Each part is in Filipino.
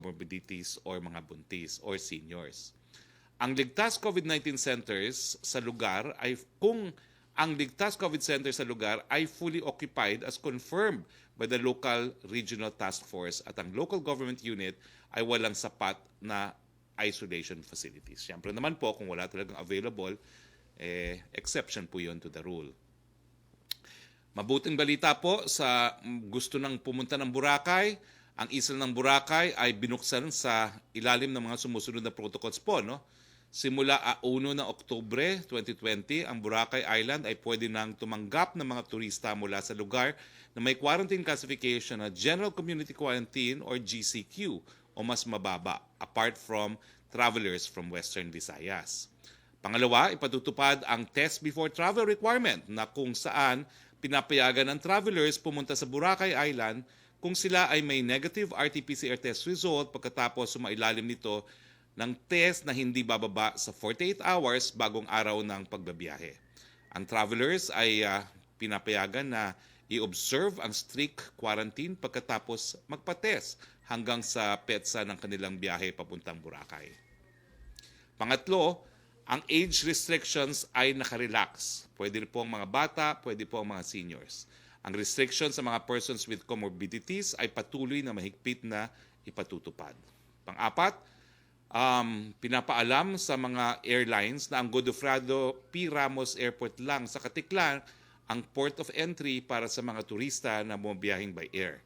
morbidities or mga buntis or seniors. Ang ligtas COVID-19 centers sa lugar ay kung ang ligtas COVID center sa lugar ay fully occupied as confirmed by the local regional task force at ang local government unit ay walang sapat na isolation facilities. Siyempre naman po kung wala talagang available, exception po yun to the rule. Mabuting balita po sa gusto nang pumunta ng Boracay. Ang isla ng Boracay ay binuksan sa ilalim ng mga sumusunod na protocols po. No? Simula 1 ng Oktubre 2020, ang Boracay Island ay pwede nang tumanggap ng mga turista mula sa lugar na may quarantine classification na General Community Quarantine or GCQ o mas mababa, apart from travelers from Western Visayas. Pangalawa, ipatutupad ang test before travel requirement na kung saan pinapayagan ng travelers pumunta sa Boracay Island kung sila ay may negative RT-PCR test result pagkatapos sumailalim nito ng test na hindi bababa sa 48 hours bagong araw ng pagbabiyahe. Ang travelers ay pinapayagan na i-observe ang strict quarantine pagkatapos magpa-test hanggang sa petsa ng kanilang biyahe papuntang Boracay. Pangatlo, ang age restrictions ay nakarelax. Pwede po ang mga bata, pwede po ang mga seniors. Ang restrictions sa mga persons with comorbidities ay patuloy na mahigpit na ipatutupad. Pang-apat, pinapaalam sa mga airlines na ang Godofredo P. Ramos Airport lang sa Katiklan ang port of entry para sa mga turista na bumabiyahing by air.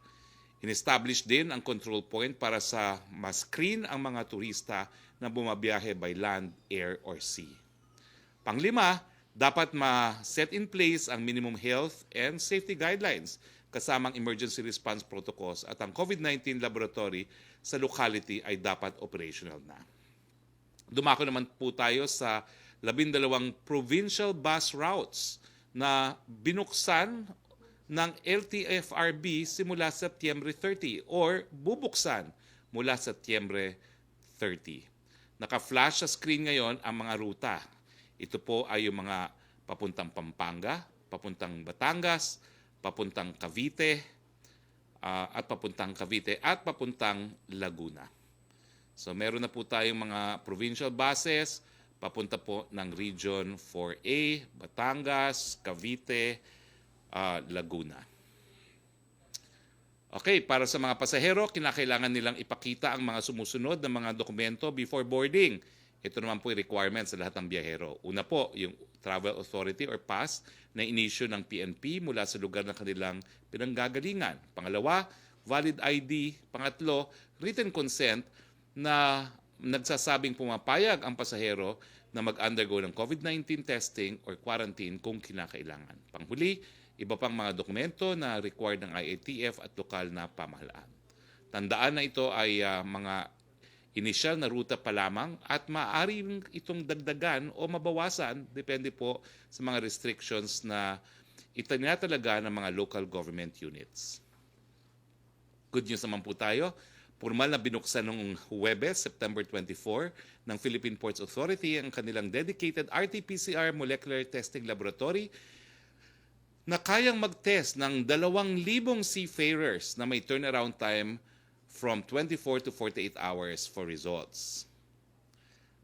In-establish din ang control point para sa ma-screen ang mga turista na bumabiyahe by land, air, or sea. Panglima, dapat ma-set in place ang minimum health and safety guidelines kasamang emergency response protocols at ang COVID-19 laboratory sa locality ay dapat operational na. Dumako naman po tayo sa 12 provincial bus routes na binuksan ng LTFRB simula September 30 or bubuksan mula September 30. Naka-flash sa screen ngayon ang mga ruta. Ito po ay yung mga papuntang Pampanga, papuntang Batangas, papuntang Cavite, at papuntang Laguna. So meron na po tayong mga provincial buses, papunta po ng Region 4A, Batangas, Cavite, Laguna. Okay, para sa mga pasahero, kinakailangan nilang ipakita ang mga sumusunod na mga dokumento before boarding. Ito naman po yung requirements sa lahat ng biyahero. Una po, yung travel authority or pass na inisyu ng PNP mula sa lugar ng kanilang pinanggagalingan. Pangalawa, valid ID. Pangatlo, written consent na nagsasabing pumapayag ang pasahero na mag-undergo ng COVID-19 testing or quarantine kung kinakailangan. Panghuli, iba pang mga dokumento na required ng IATF at lokal na pamahalaan. Tandaan na ito ay mga initial na ruta pa lamang at maaaring itong dagdagan o mabawasan depende po sa mga restrictions na itinatalaga ng mga local government units. Good news naman po tayo. Formal na binuksan noong Huwebes, September 24, ng Philippine Ports Authority ang kanilang dedicated RT-PCR molecular testing laboratory na kayang mag-test ng 2,000 seafarers na may turnaround time from 24 to 48 hours for results.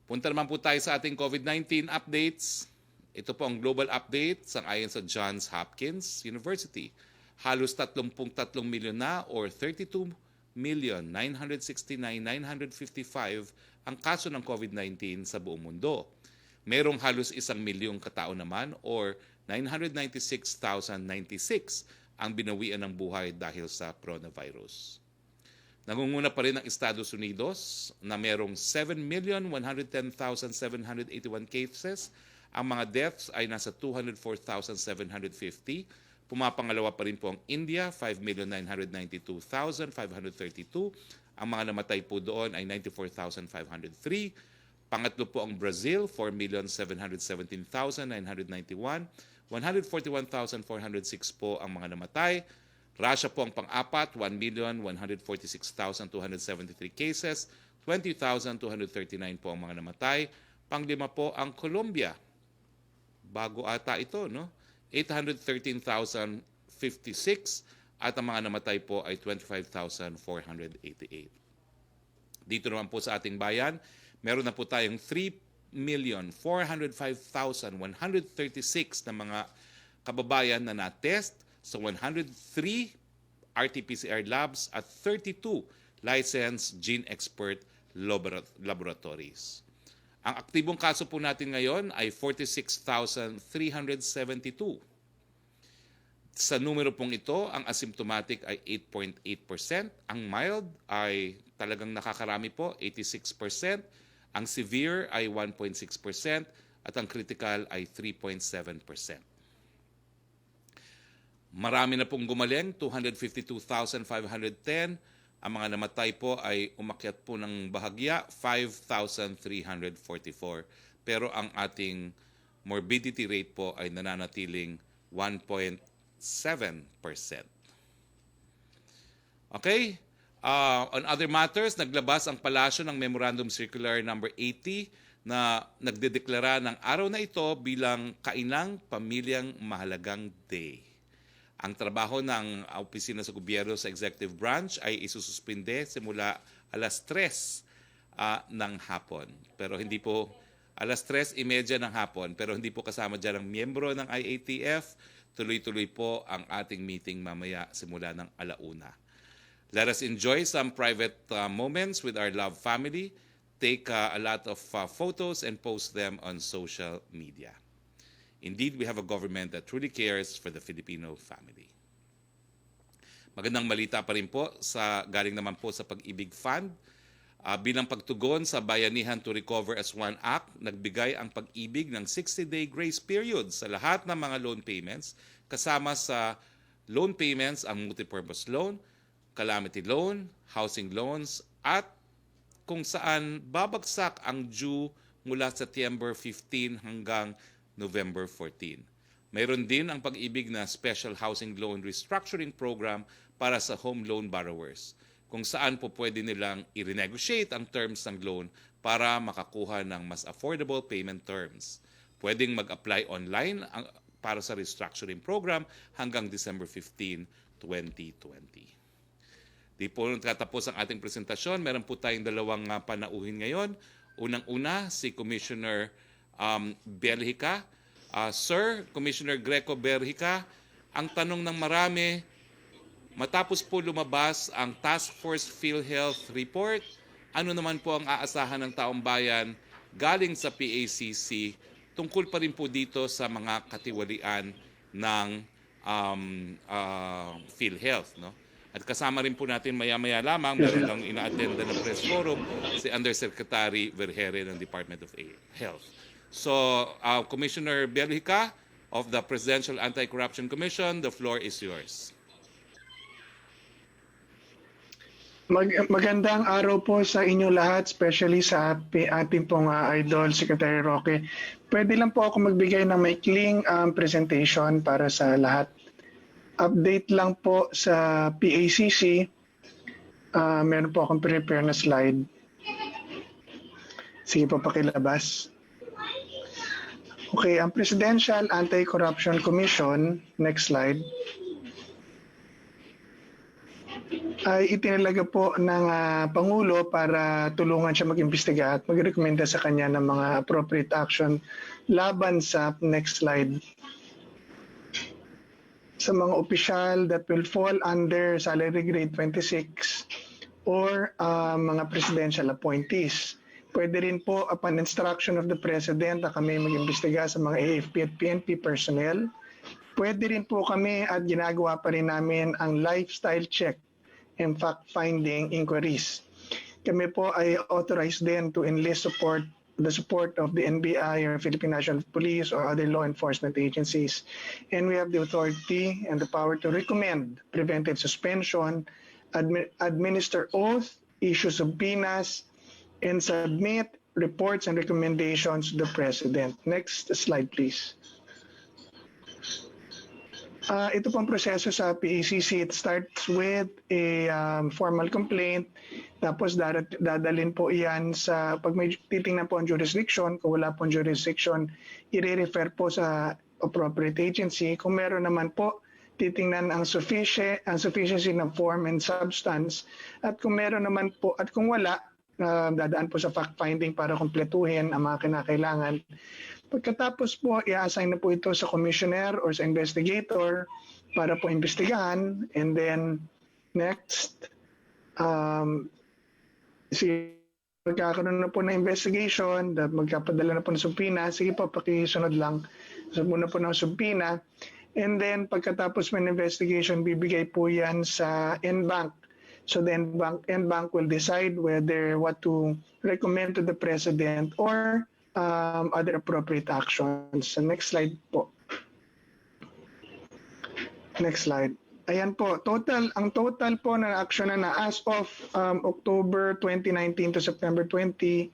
Punta naman po tayo sa ating COVID-19 updates. Ito po ang global update ayon sa Johns Hopkins University. Halos 33 milyon na or 32,969,955 ang kaso ng COVID-19 sa buong mundo. Merong halos 1 milyong katao naman or 996,096 ang binawian ng buhay dahil sa coronavirus. Nangunguna pa rin ang Estados Unidos na merong 7,110,781 cases. Ang mga deaths ay nasa 204,750. Pumapangalawa pa rin po ang India, 5,992,532. Ang mga namatay po doon ay 94,503. Pangatlo po ang Brazil, 4,717,991. 141,406 po ang mga namatay. Russia po ang pang-apat, 1,146,273 cases. 20,239 po ang mga namatay. Panglima po ang Colombia. Bago ata ito, no? 813,056 at ang mga namatay po ay 25,488. Dito naman po sa ating bayan, meron na po tayong 3,405,136 na mga kababayan na na-test sa 103 RT-PCR labs at 32 licensed gene expert laboratories. Ang aktibong kaso po natin ngayon ay 46,372. Sa numero pong ito, ang asymptomatic ay 8.8%, ang mild ay talagang nakakarami po, 86%, ang severe ay 1.6%, at ang critical ay 3.7%. Marami na pong gumaling, 252,510. Ang mga namatay po ay umakyat po ng bahagya, 5,344. Pero ang ating morbidity rate po ay nananatiling 1.7%. Okay? On other matters, naglabas ang palasyo ng Memorandum Circular number 80 na nagdedeklara ng araw na ito bilang Kainang Pamilyang Mahalagang Day. Ang trabaho ng opisina sa gobyerno sa executive branch ay isususpinde simula alas 3 ng hapon. Pero hindi po alas 3:30 ng hapon, pero hindi po kasama dyan ang miyembro ng IATF. Tuloy-tuloy po ang ating meeting mamaya simula ng 1:00. Let us enjoy some private moments with our loved family. Take a lot of photos and post them on social media. Indeed, we have a government that truly cares for the Filipino family. Magandang balita pa rin po galing naman po sa Pag-ibig Fund. Bilang pagtugon sa Bayanihan to Recover as One Act, nagbigay ang Pag-ibig ng 60-day grace period sa lahat ng mga loan payments, kasama sa loan payments ang multipurpose loan, calamity loan, housing loans, at kung saan babagsak ang due mula September 15 hanggang November 14. Mayroon din ang Pag-ibig na Special Housing Loan Restructuring Program para sa home loan borrowers, kung saan po pwede nilang i-renegotiate ang terms ng loan para makakuha ng mas affordable payment terms. Pwedeng mag-apply online para sa restructuring program hanggang December 15, 2020. Di po tatapos ang ating presentasyon. Meron po tayong dalawang panauhin ngayon. Unang-una, si Commissioner Berhica. Sir, Commissioner Greco Berhica, ang tanong ng marami, matapos po lumabas ang Task Force PhilHealth Report, ano naman po ang aasahan ng taong bayan galing sa PACC tungkol pa rin po dito sa mga katiwalian ng PhilHealth, no? At kasama rin po natin maya-maya lamang, meron lang ina-attenda ng press forum, si Undersecretary Vergere ng Department of Health. So, Commissioner Berhica of the Presidential Anti-Corruption Commission, the floor is yours. Magandang araw po sa inyo lahat, especially sa ating pong idol, Secretary Roque. Pwede lang po ako magbigay ng maikling presentation para sa lahat. Update lang po sa PACC. Meron po akong prepare na slide. Sige po, pakilabas. Okay, ang Presidential Anti-Corruption Commission, next slide, ay itinalaga po ng Pangulo para tulungan siya mag-imbestiga at mag-rekomenda sa kanya ng mga appropriate action laban sa, next slide, sa mga opisyal that will fall under salary grade 26 or mga presidential appointees. Pwede rin po upon instruction of the President na kami mag-imbestiga sa mga AFP at PNP personnel. Pwede rin po kami at ginagawa pa rin namin ang lifestyle check and fact-finding inquiries. Kami po ay authorized din to enlist the support of the NBI or Philippine National Police or other law enforcement agencies. And we have the authority and the power to recommend preventive suspension, administer oath, issue subpoenas, and submit reports and recommendations to the President. Next slide, please. Ito pong proseso sa PACC. It starts with a formal complaint. Tapos dadalhin po iyan sa, pag may titingnan po ang jurisdiction, kung wala pong jurisdiction, i-refer po sa appropriate agency. Kung meron naman po, titingnan ang sufficiency ng form and substance. At kung meron naman po, at kung wala, dadaan po sa fact-finding para kumpletuhin ang mga kinakailangan. Pagkatapos po, i-assign na po ito sa commissioner or sa investigator para po imbestigahan. And then, next, magkakaroon na po ng investigation, magkapadala na po ng subpoena. Sige po, pakisunod lang. So, muna po ng subpoena. And then, pagkatapos ng investigation, bibigay po yan sa NBank. So the NBank will decide what to recommend to the President or other appropriate actions. So next slide po. Next slide. Ayan po, ang total po na action na as of October 2019 to September 2020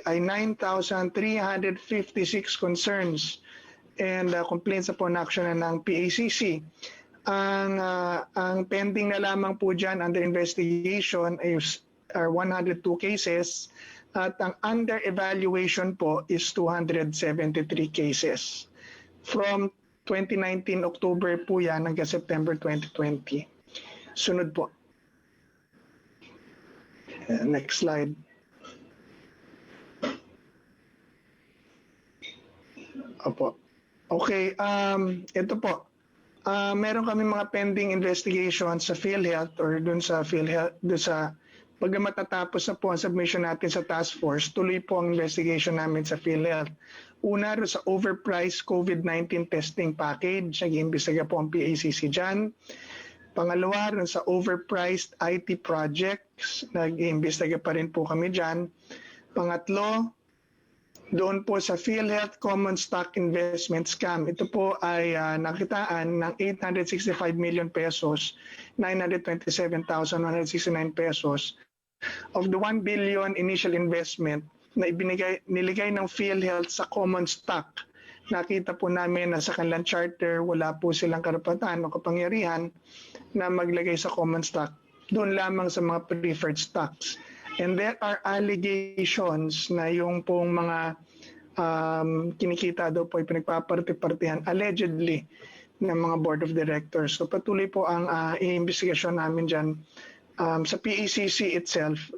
ay 9,356 concerns and complaints upon action na ng PACC. Ang pending na lamang po dyan under investigation are 102 cases at ang under evaluation po is 273 cases. From 2019 October po yan hanggang September 2020. Sunod po. Next slide. Opo. Okay, ito po. Meron kami mga pending investigations sa PhilHealth or dun sa PhilHealth, pag matatapos na po ang submission natin sa task force, tuloy po ang investigation namin sa PhilHealth. Una, sa overpriced COVID-19 testing package, nag-iimbestiga po ang PACC dyan. Pangalawa, sa overpriced IT projects, nag-iimbestiga pa rin po kami dyan. Pangatlo, doon po sa PhilHealth Common Stock Investment Scam. Ito po ay nakitaan ng 865 million pesos, 927,169 pesos. Of the 1 billion initial investment na niligay ng PhilHealth sa common stock, nakita po namin na sa kanilang charter, wala po silang karapatan o kapangyarihan na maglagay sa common stock. Doon lamang sa mga preferred stocks. And there are allegations na yung pong mga kinikita daw po ay pinagpaparte-partihan allegedly ng mga board of directors. So patuloy po ang investigasyon namin dyan. Sa PACC itself,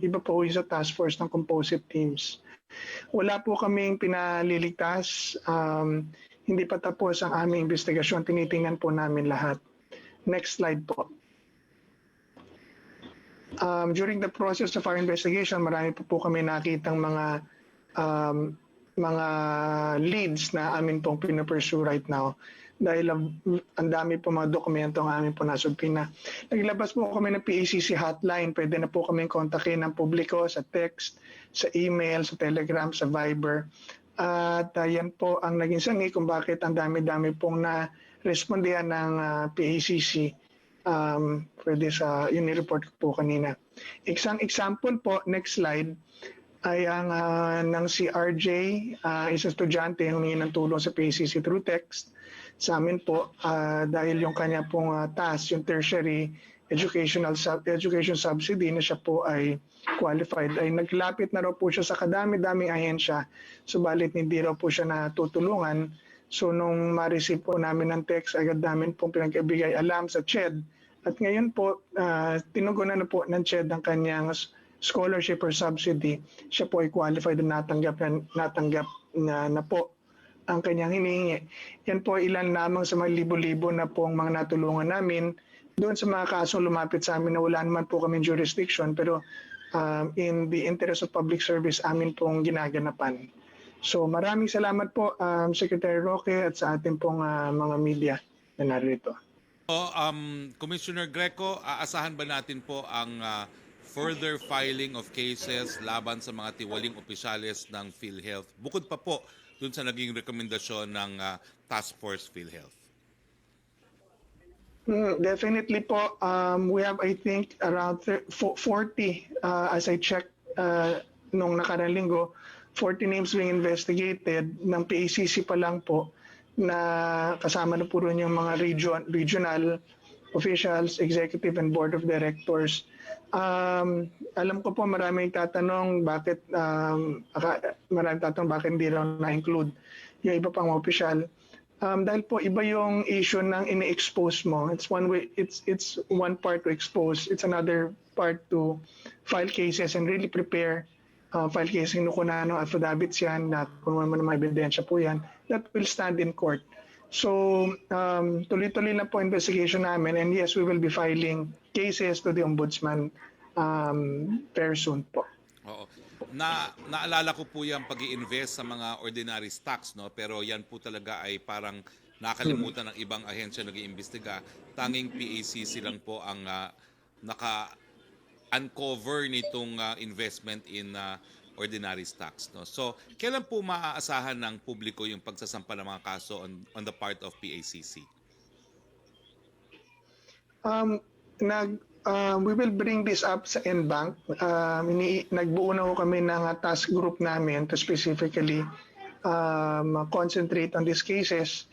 iba po yung sa task force ng composite teams. Wala po kaming pinaliligtas. Hindi pa tapos ang aming investigasyon. Tinitingnan po namin lahat. Next slide po. During the process of our investigation, marami po kami nakitang mga leads na amin pong pinapursue right now dahil ang dami po mga dokumento ang amin po nasubpina. Naglabas po kami ng PACC hotline. Pwede na po kami kontakin ng publiko sa text, sa email, sa Telegram, sa Viber. At yan po ang naging sangi kung bakit ang dami-dami pong na-respondihan ng PACC. Pwede sa yun report ko po kanina. Isang example po, next slide, ay ang ng si RJ, isang estudyante yung humingi ng tulong sa PACC through text sa amin po dahil yung kanya pong task, yung tertiary education subsidy na siya po ay qualified, ay naglapit na raw po siya sa kadami-daming ahensya, subalit hindi raw po siya natutulungan. So nung ma-receive po namin ng text, agad namin pong pinag-ibigay alam sa CHED. At ngayon po, tinugunan na po ng CHED ang kanyang scholarship or subsidy. Siya po ay qualified na natanggap na po ang kanyang hinihingi. Yan po ilan lamang sa mga libo-libo na pong mga natulungan namin. Doon sa mga kasong lumapit sa amin na wala naman po kami jurisdiction, pero in the interest of public service, amin pong ginaganapan. So maraming salamat po Secretary Roque at sa ating pong mga media na narito. Commissioner Greco, aasahan ba natin po ang further filing of cases laban sa mga tiwaling opisyales ng PhilHealth? Bukod pa po dun sa naging rekomendasyon ng Task Force PhilHealth. Definitely po. We have, I think, around 40, as I checked nung nakarang linggo, 40 names being investigated ng PACC pa lang po na kasama na po rin yung mga regional officials, executive and board of directors. Alam ko po maraming tatanong bakit hindi raw na-include yung iba pang opisyal. Dahil po iba yung issue ng ini-expose mo. It's one way, it's one part to expose. It's another part to file cases and really prepare file cases. Kinukuha ng affidavits yan, na kung ano man mga ebidensya po yan, that will stand in court. So, tuloy-tuloy na po investigation namin, and yes, we will be filing cases to the Ombudsman very soon po. Oo. Naalala ko po yung pag-i-invest sa mga ordinary stocks, no? Pero yan po talaga ay parang nakalimutan ng ibang ahensya nag-iimbestiga. Tanging PACC lang po ang naka-uncover nitong investment in ordinary stocks, no? So, kailan po maaasahan ng publiko yung pagsasampa ng mga kaso on the part of PACC? We will bring this up sa NBank. Nagbuo na ho kami ng task group namin to specifically concentrate on these cases.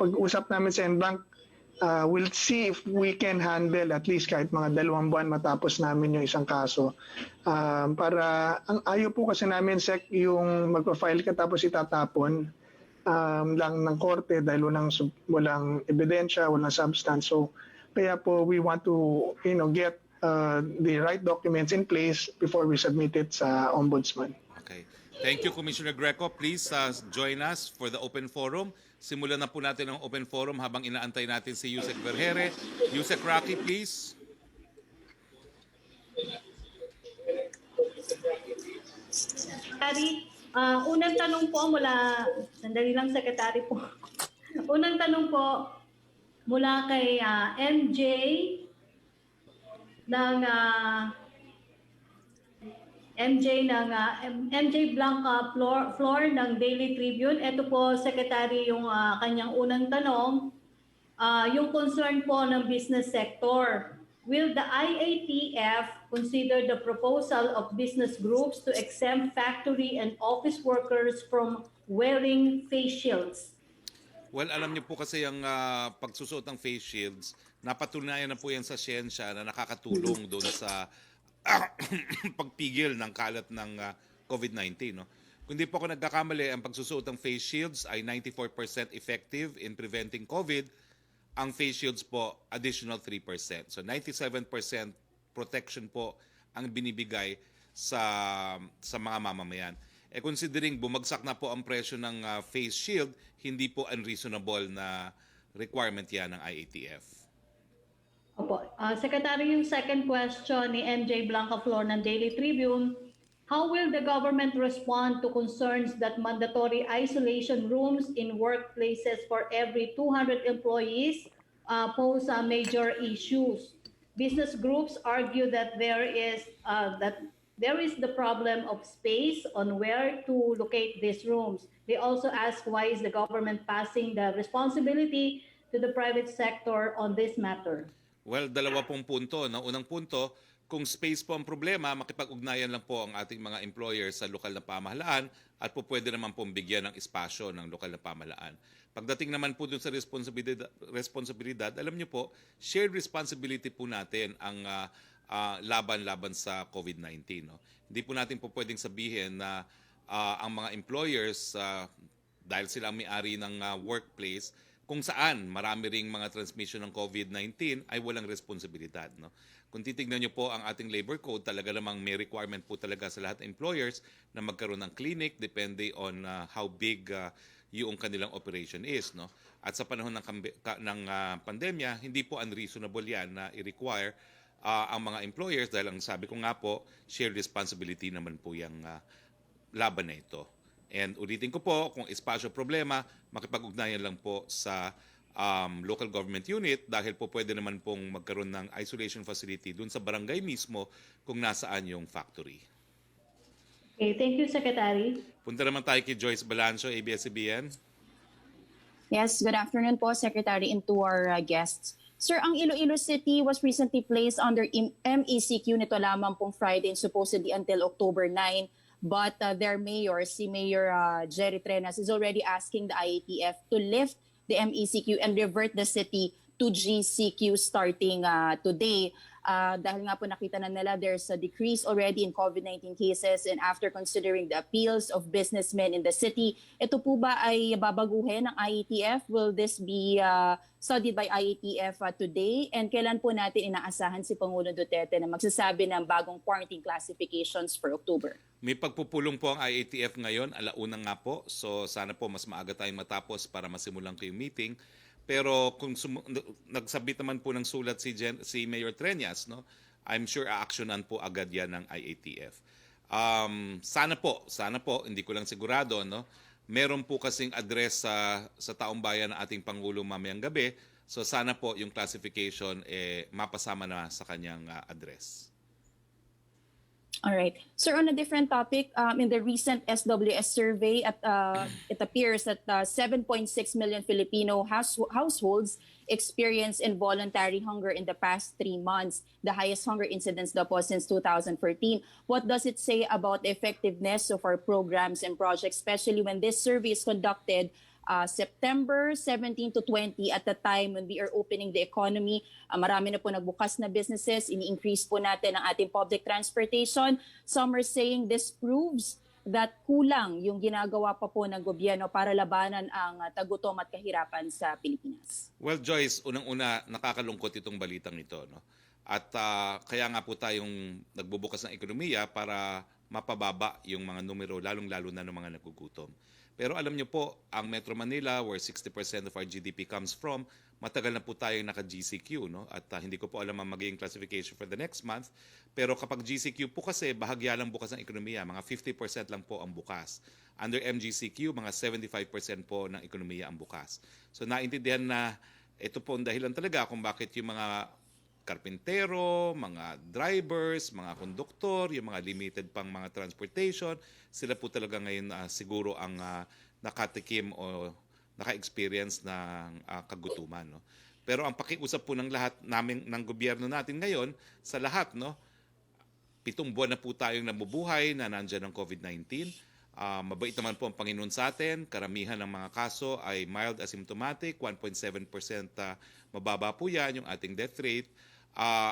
Pag-usap namin sa NBank, we'll see if we can handle at least kahit mga 2 buwan matapos namin yung isang kaso. Para ang ayaw po kasi namin, Sec, yung magpa-file ka tapos itatapon lang ng korte dahil walang ebidensya, walang substance. So kaya po we want to get the right documents in place before we submit it sa Ombudsman. Okay. Thank you, Commissioner Greco. Please join us for the open forum. Simulan na po natin ang open forum habang inaantay natin si Yusek Vergere. Yusek Roque, please. Secretary, unang tanong po mula, sandali lang Secretary po. Unang tanong po mula kay MJ ng MJ Blanca Flor ng Daily Tribune. Ito po, Secretary, yung kanyang unang tanong, yung concern po ng business sector. Will the IATF consider the proposal of business groups to exempt factory and office workers from wearing face shields? Well, alam niyo po kasi yung pagsusuot ng face shields, napatunayan na po yan sa siyensya na nakakatulong doon sa pagpigil ng kalat ng COVID-19. No? Kung di po ako nagkakamali, ang pagsusuot ng face shields ay 94% effective in preventing COVID. Ang face shields po, additional 3%. So 97% protection po ang binibigay sa mga mamamayan. Considering bumagsak na po ang presyo ng face shield, hindi po unreasonable na requirement yan ng IATF. Opo. Secretary, yung second question ni MJ Blanca Flor ng Daily Tribune, how will the government respond to concerns that mandatory isolation rooms in workplaces for every 200 employees pose major issues? Business groups argue that there is the problem of space on where to locate these rooms. They also ask why is the government passing the responsibility to the private sector on this matter? Well, dalawa pong punto. No? Unang punto, kung space po ang problema, makipag-ugnayan lang po ang ating mga employers sa lokal na pamahalaan at po pwede naman pong bigyan ng espasyo ng lokal na pamahalaan. Pagdating naman po dun sa responsibilidad, alam niyo po, shared responsibility po natin ang laban-laban sa COVID-19. No? Hindi po natin po pwedeng sabihin na ang mga employers, dahil sila ang may-ari ng workplace, kung saan marami ring mga transmission ng COVID-19 ay walang responsibilidad. No? Kung titignan nyo po ang ating labor code, talaga namang may requirement po talaga sa lahat ng employers na magkaroon ng clinic depende on how big yung kanilang operation is. No? At sa panahon ng pandemya, hindi po unreasonable yan na i-require ang mga employers dahil ang sabi ko nga po, shared responsibility naman po yung laban na ito. And ulitin ko po, kung espasyo problema, makipag-ugnayan lang po sa local government unit dahil po pwede naman pong magkaroon ng isolation facility dun sa barangay mismo kung nasaan yung factory. Okay, thank you, Secretary. Punta naman tayo kay Joyce Balancho, ABS-CBN. Yes, good afternoon po, Secretary, and to our guests. Sir, ang Iloilo City was recently placed under MECQ nito lamang pong Friday and supposedly until October 9. But their mayor, si Mayor Jerry Trenas, is already asking the IATF to lift the MECQ and revert the city to GCQ starting today. Dahil nga po nakita na nila there's a decrease already in COVID-19 cases, and after considering the appeals of businessmen in the city, ito po ba ay babaguhin ng IATF? Will this be studied by IATF today? And kailan po natin inaasahan si Pangulong Duterte na magsasabi ng bagong quarantine classifications for October? May pagpupulong po ang IATF ngayon, alauna nga po. So sana po mas maaga tayong matapos para masimulan ko yung meeting. Pero kung nagsabit naman po ng sulat si Mayor Treñas, no, I'm sure a-actionan po agad yan ng IATF. Sana po, hindi ko lang sigurado, no, meron po kasing address sa taong bayan ng ating Pangulo mamayang gabi. So sana po yung classification mapasama na sa kanyang address. All right. Sir, on a different topic, in the recent SWS survey, it appears that 7.6 million Filipino households experienced involuntary hunger in the past 3 months, the highest hunger incidence daw po since 2014. What does it say about the effectiveness of our programs and projects, especially when this survey is conducted September 17 to 20 at the time when we are opening the economy? Marami na po nagbukas na businesses, ini-increase po natin ang ating public transportation. Some are saying this proves that kulang yung ginagawa pa po ng gobyerno para labanan ang tagutom at kahirapan sa Pilipinas. Well, Joyce, unang-una, nakakalungkot itong balitang ito, no? At kaya nga po tayong nagbubukas ng ekonomiya para mapababa yung mga numero, lalong-lalo na ng mga nagugutom. Pero alam niyo po, ang Metro Manila, where 60% of our GDP comes from, matagal na po tayong naka-GCQ, no? At hindi ko po alam ang magiging classification for the next month. Pero kapag GCQ po kasi, bahagya lang bukas ng ekonomiya. Mga 50% lang po ang bukas. Under MGCQ, mga 75% po ng ekonomiya ang bukas. So naintindihan na ito po ang dahilan talaga kung bakit yung mga karpintero, mga drivers, mga konduktor, yung mga limited pang mga transportation, sila po talaga ngayon siguro ang nakatikim o naka-experience ng kagutuman, no? Pero ang pakiusap po ng lahat namin ng gobyerno natin ngayon sa lahat, no, 7 buwan na po tayong nabubuhay na nandiyan ng COVID-19. Mabait naman po ang Panginoon sa atin. Karamihan ng mga kaso ay mild asymptomatic, 1.7% mababa po yan yung ating death rate.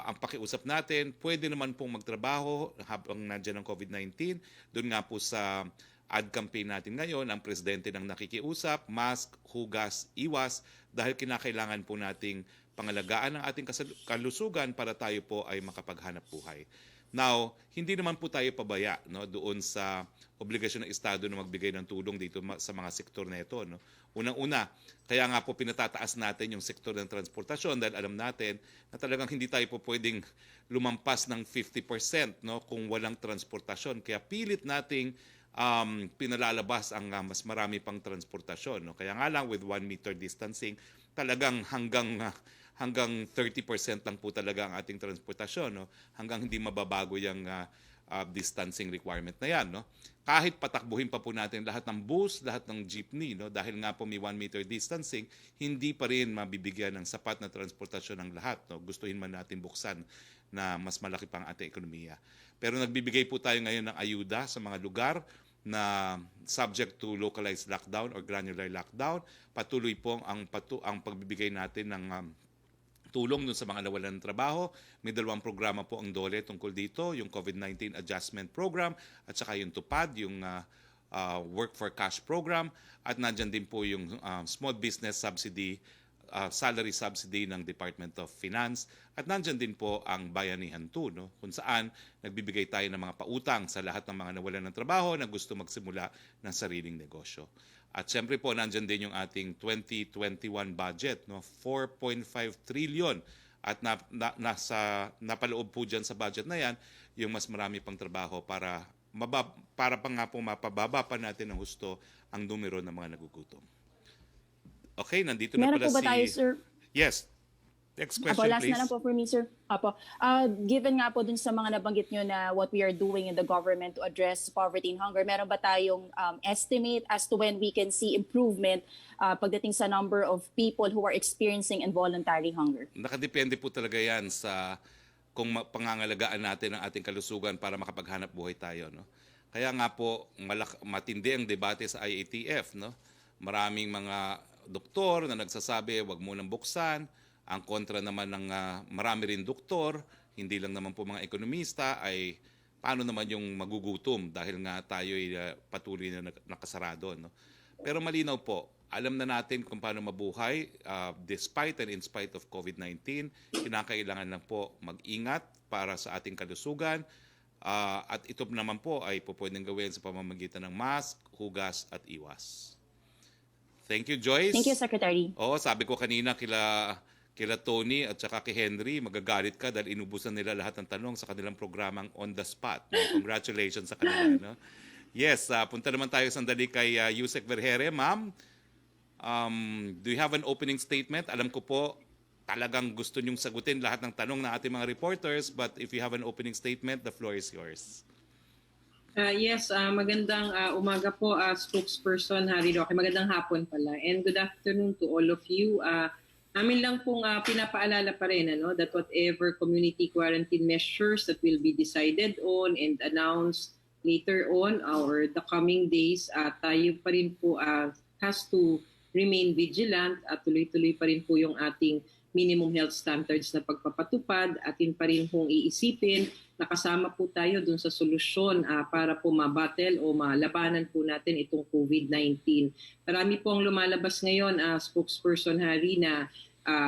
Ang pakiusap natin, pwede naman pong magtrabaho habang nandiyan ng COVID-19. Doon nga po sa ad campaign natin ngayon, ang presidente nang nakikiusap, mask, hugas, iwas, dahil kinakailangan po nating pangalagaan ang ating kalusugan para tayo po ay makapaghanap buhay. Now, hindi naman po tayo pabaya, no, doon sa obligasyon ng Estado na magbigay ng tulong dito sa mga sektor na ito, no. Unang-una, kaya nga po pinatataas natin yung sektor ng transportasyon dahil alam natin na talagang hindi tayo po pwedeng lumampas ng 50%, no, kung walang transportasyon. Kaya pilit nating pinalalabas ang mas marami pang transportasyon, no. Kaya nga lang with 1 meter distancing, talagang hanggang 30% lang po talaga ang ating transportasyon, no? Hanggang hindi mababago yung distancing requirement na yan, no? Kahit patakbuhin pa po natin lahat ng bus, lahat ng jeepney, no? Dahil nga po may 1 meter distancing, hindi pa rin mabibigyan ng sapat na transportasyon ng lahat, no? Gustuhin man natin buksan na mas malaki pang ating ekonomiya. Pero nagbibigay po tayo ngayon ng ayuda sa mga lugar na subject to localized lockdown or granular lockdown. Patuloy po ang pagbibigay natin ng tulong dun sa mga nawalan ng trabaho. May 2 programa po ang DOLE tungkol dito, yung COVID-19 Adjustment Program at saka yung TUPAD, yung Work for Cash Program, at nandyan din po yung Small Business Subsidy, Salary Subsidy ng Department of Finance, at nandyan din po ang Bayanihan 2, no, kung saan nagbibigay tayo ng mga pautang sa lahat ng mga nawalan ng trabaho na gusto magsimula ng sariling negosyo. At syempre po, nandyan din yung ating 2021 budget, no? 4.5 trillion. At napaloob po dyan sa budget na yan, yung mas marami pang trabaho para pa nga po mapababa pa natin ng husto ang numero ng mga nagugutom. Okay, nandito na Meron pala po ba tayo, sir? Yes. Next question, last please. na lang po for me, sir. Given nga po dun sa mga nabanggit nyo na what we are doing in the government to address poverty and hunger, meron ba tayong estimate as to when we can see improvement pagdating sa number of people who are experiencing involuntary hunger? Nakadepende po talaga yan sa kung pangangalagaan natin ang ating kalusugan para makapaghanap buhay tayo, no? Kaya nga po matindi ang debate sa IATF, no? Maraming mga doktor na nagsasabi, wag mo nang buksan. Ang kontra naman ng marami rin doktor hindi lang naman po mga ekonomista, ay paano naman yung magugutom dahil nga tayo'y patuloy na nakasarado. No? Pero malinaw po, alam na natin kung paano mabuhay despite and in spite of COVID-19. Kinakailangan lang po mag-ingat para sa ating kalusugan. At ito naman po ay pwedeng gawin sa pamamagitan ng mask, hugas at iwas. Thank you, Joyce. Thank you, Secretary. Oo, sabi ko kanina kila Tony at saka kay Henry, magagalit ka dahil inubusan nila lahat ng tanong sa kanilang programang On the Spot. No? Congratulations sa kanila. No? Yes, punta naman tayo sandali kay Yusek Vergere. Ma'am, do you have an opening statement? Alam ko po, talagang gusto nyong sagutin lahat ng tanong ng ating mga reporters, but if you have an opening statement, the floor is yours. Yes, magandang umaga po, spokesperson Harry Roque. Magandang hapon pala. And good afternoon to all of you. Amin lang pong pinapaalala pa rin that whatever community quarantine measures that will be decided on and announced later on or the coming days, tayo pa rin po has to remain vigilant at tuloy-tuloy pa rin po yung ating minimum health standards na pagpapatupad. Atin pa rin pong iisipin na kasama po tayo dun sa solusyon para po mabattle o malabanan po natin itong COVID-19. Marami po ang lumalabas ngayon, spokesperson Harry, na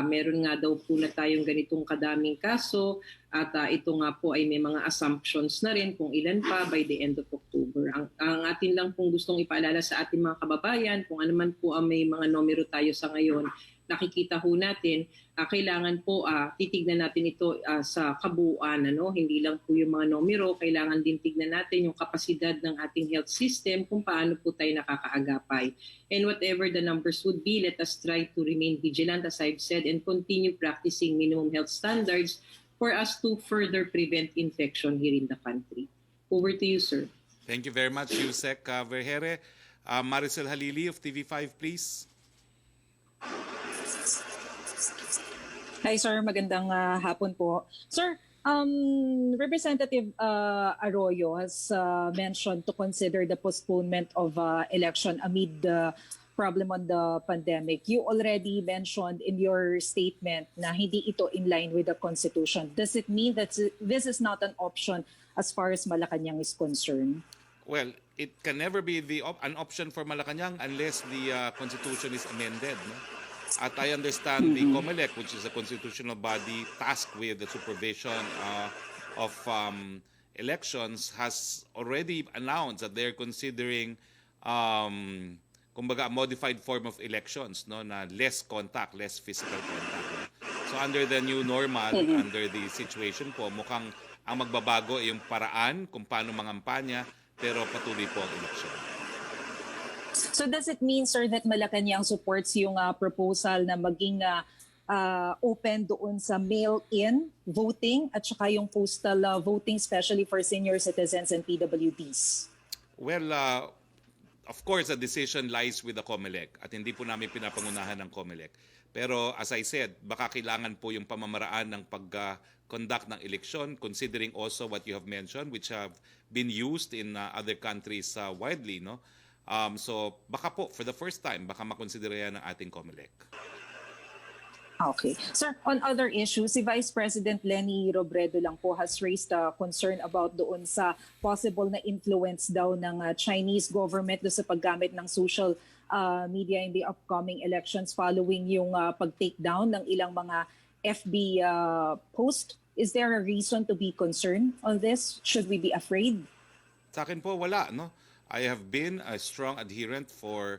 meron nga daw po na tayong ganitong kadaming kaso at ito nga po ay may mga assumptions na rin kung ilan pa by the end of October. Ang atin lang pong gustong ipaalala sa ating mga kababayan, kung ano man po ang may mga numero tayo sa ngayon, nakikita ho natin, kailangan po titignan natin ito sa kabuuan. Hindi lang po yung mga numero, kailangan din tignan natin yung kapasidad ng ating health system kung paano po tayo nakakaagapay. And whatever the numbers would be, let us try to remain vigilant, as I've said, and continue practicing minimum health standards for us to further prevent infection here in the country. Over to you, sir. Thank you very much, Yusek Vergere. Maricel Halili of TV5, please. Hi sir, magandang hapon po. Sir, Representative Arroyo has mentioned to consider the postponement of election amid the problem on the pandemic. You already mentioned in your statement na hindi ito in line with the Constitution. Does it mean that this is not an option as far as Malacanang is concerned? Well, it can never be an option for Malacanang unless the Constitution is amended. No? At I understand the COMELEC, which is a constitutional body tasked with the supervision of elections, has already announced that they're considering kumbaga, a modified form of elections, no, na less contact, less physical contact. No? So under the new normal, under the situation po, mukhang ang magbabago ay yung paraan kung paano mangampanya, pero patuloy po ang eleksyon. So does it mean, sir, that Malacanang supports yung proposal na maging open doon sa mail-in voting at saka yung postal voting, especially for senior citizens and PWDs? Well, of course, the decision lies with the COMELEC at hindi po namin pinapangunahan ng COMELEC. Pero as I said, baka kailangan po yung pamamaraan ng pag-conduct ng eleksyon, considering also what you have mentioned, which have been used in other countries widely, no? So baka po, for the first time, baka makonsidera yan ng ating COMELEC. Okay. Sir, on other issues, si Vice President Leni Robredo lang po has raised a concern about doon sa possible na influence daw ng Chinese government doon sa paggamit ng social media in the upcoming elections following yung pag-take down ng ilang mga FB post. Is there a reason to be concerned on this? Should we be afraid? Sa akin po, wala, no? I have been a strong adherent for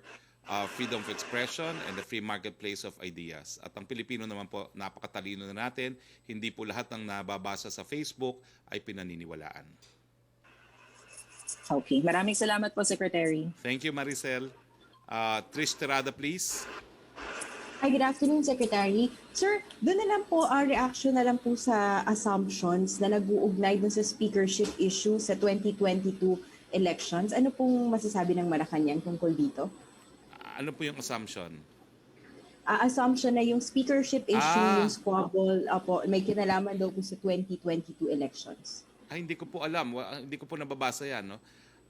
freedom of expression and the free marketplace of ideas. At ang Pilipino naman po, napakatalino na natin. Hindi po lahat ng nababasa sa Facebook ay pinaniniwalaan. Okay. Maraming salamat po, Secretary. Thank you, Maricel. Trish Terada, please. Hi, good afternoon, Secretary. Sir, doon na lang po, reaction na lang po sa assumptions na nag-uugnay dun sa speakership issue sa 2022 elections. Ano pong masasabi ng Malacanang tungkol dito? Ano po yung assumption? Assumption na yung speakership issue, yung squabble, may kinalaman daw po sa 2022 elections. Ay, hindi ko po alam. Hindi ko po nababasa yan. No?